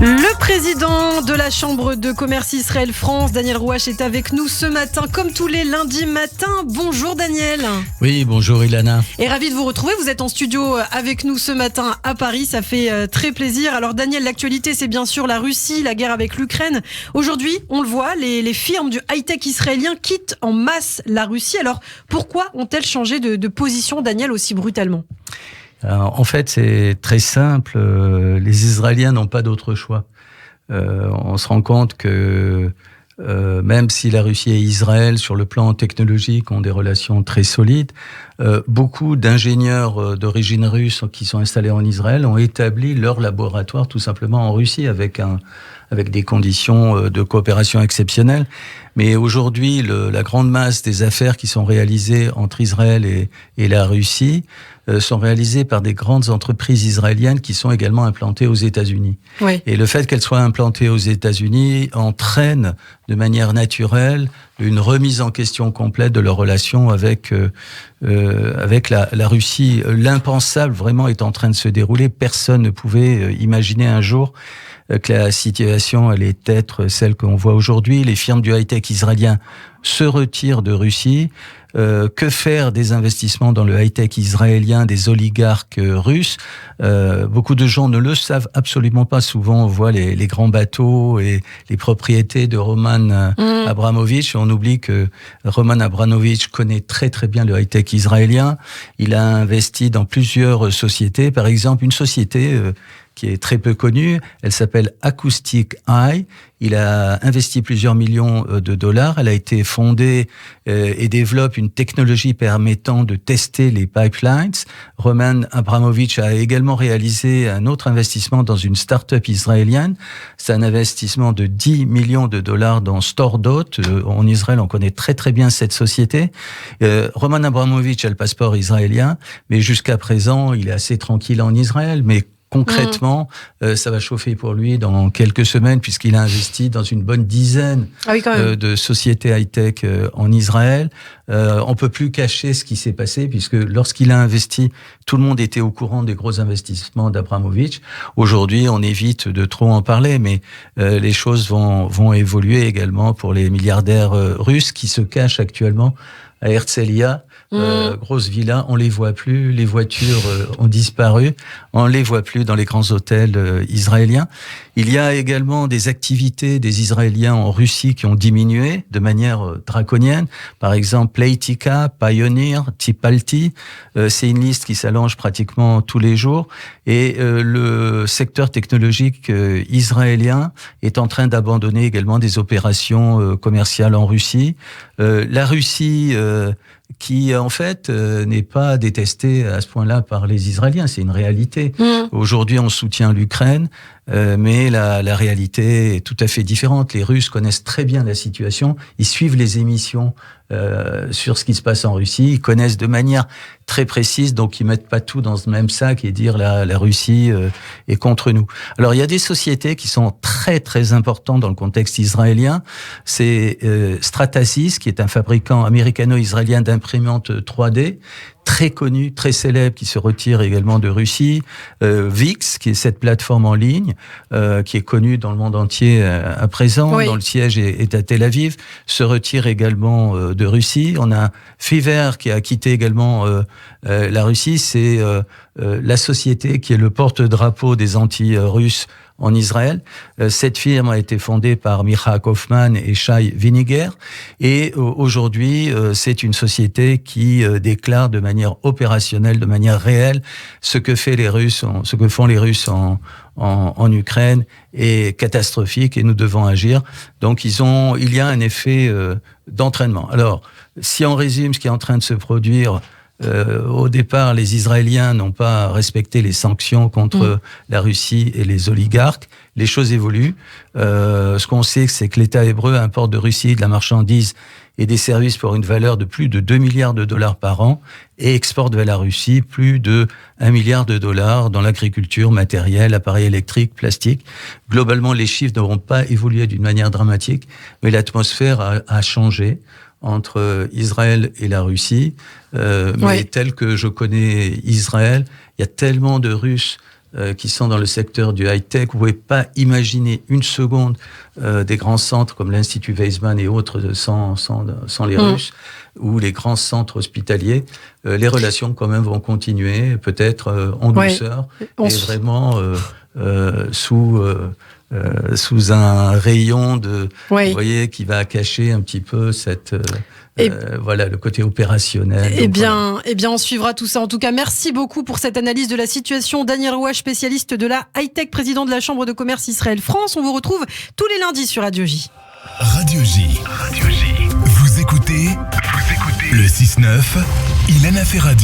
Le président de la Chambre de commerce Israël-France, Daniel Rouache, est avec nous ce matin, comme tous les lundis matins. Bonjour Daniel. Oui, bonjour Ilana. Et ravi de vous retrouver. Vous êtes en studio avec nous ce matin à Paris. Ça fait très plaisir. Alors Daniel, l'actualité, c'est bien sûr la Russie, la guerre avec l'Ukraine. Aujourd'hui, on le voit, les firmes du high-tech israélien quittent en masse la Russie. Alors pourquoi ont-elles changé de position, Daniel, aussi brutalement ? Alors, en fait, c'est très simple. Les Israéliens n'ont pas d'autre choix. On se rend compte que même si la Russie et Israël, sur le plan technologique, ont des relations très solides, beaucoup d'ingénieurs d'origine russe qui sont installés en Israël ont établi leur laboratoire tout simplement en Russie avec des conditions de coopération exceptionnelles. Mais aujourd'hui, la grande masse des affaires qui sont réalisées entre Israël et la Russie sont réalisées par des grandes entreprises israéliennes qui sont également implantées aux États-Unis. Oui. Et le fait qu'elles soient implantées aux États-Unis entraîne de manière naturelle une remise en question complète de leur relation avec la Russie. L'impensable vraiment est en train de se dérouler. Personne ne pouvait imaginer un jour que la situation allait être celle qu'on voit aujourd'hui. Les firmes du high-tech israélien se retirent de Russie. Que faire des investissements dans le high-tech israélien des oligarques russes? Beaucoup de gens ne le savent absolument pas. Souvent, on voit les grands bateaux et les propriétés de Roman Abramovich. On oublie que Roman Abramovich connaît très très bien le high-tech israélien. Il a investi dans plusieurs sociétés. Par exemple, une société qui est très peu connue, elle s'appelle Acoustic Eye. Il a investi plusieurs millions de dollars. Elle a été fondée et développe une technologie permettant de tester les pipelines. Roman Abramovich a également réalisé un autre investissement dans une start-up israélienne. C'est un investissement de 10 millions de dollars dans Stordot. En Israël, on connaît très très bien cette société. Roman Abramovich a le passeport israélien, mais jusqu'à présent, il est assez tranquille en Israël. Mais concrètement, ça va chauffer pour lui dans quelques semaines puisqu'il a investi dans une bonne dizaine de sociétés high-tech en Israël. On peut plus cacher ce qui s'est passé puisque lorsqu'il a investi, tout le monde était au courant des gros investissements d'Abramovich. Aujourd'hui, on évite de trop en parler, mais les choses vont évoluer également pour les milliardaires russes qui se cachent actuellement à Herzliya. Grosse villa, on les voit plus, les voitures ont disparu, on les voit plus dans les grands hôtels israéliens. Il y a également des activités des Israéliens en Russie qui ont diminué de manière draconienne. Par exemple, Playtika, Pioneer, Tipalti, c'est une liste qui s'allonge pratiquement tous les jours. Et le secteur technologique israélien est en train d'abandonner également des opérations commerciales en Russie. La Russie qui en fait n'est pas détestée à ce point-là par les Israéliens, c'est une réalité. Aujourd'hui, on soutient l'Ukraine, mais la réalité est tout à fait différente. Les Russes connaissent très bien la situation, ils suivent les émissions sur ce qui se passe en Russie, ils connaissent de manière très précise, donc ils mettent pas tout dans ce même sac et dire la Russie est contre nous. Alors il y a des sociétés qui sont très très importantes dans le contexte israélien. C'est Stratasys, qui est un fabricant américano-israélien d'imprimantes 3D, très connu, très célèbre, qui se retire également de Russie. VIX, qui est cette plateforme en ligne, qui est connue dans le monde entier à présent, dont le siège est à Tel Aviv, se retire également de Russie. On a Fiverr qui a quitté également la Russie. C'est la société qui est le porte-drapeau des anti-russes en Israël. Cette firme a été fondée par Micha Kaufman et Shai Winiger. Et aujourd'hui, c'est une société qui déclare de manière opérationnelle, de manière réelle, ce que font les Russes en Ukraine est catastrophique et nous devons agir. Donc, il y a un effet d'entraînement. Alors, si on résume ce qui est en train de se produire, au départ, les Israéliens n'ont pas respecté les sanctions contre la Russie et les oligarques. Les choses évoluent. Ce qu'on sait, c'est que l'État hébreu importe de Russie de la marchandise et des services pour une valeur de plus de 2 milliards de dollars par an et exporte vers la Russie plus de 1 milliard de dollars dans l'agriculture, matériel, appareils électriques, plastique. Globalement, les chiffres n'auront pas évolué d'une manière dramatique, mais l'atmosphère a changé entre Israël et la Russie. Mais tel que je connais Israël, il y a tellement de Russes qui sont dans le secteur du high-tech. Vous pouvez pas imaginer une seconde des grands centres comme l'Institut Weizmann et autres sans les Russes, ou les grands centres hospitaliers. Les relations quand même vont continuer, peut-être en douceur, et vraiment sous un rayon vous voyez, qui va cacher un petit peu cette... voilà, le côté opérationnel. Eh bien, on suivra tout ça. En tout cas, merci beaucoup pour cette analyse de la situation. Daniel Rouache, spécialiste de la high-tech, président de la Chambre de commerce Israël-France. On vous retrouve tous les lundis sur Radio J. Radio J. Vous écoutez le 6-9, Ilana fait radio.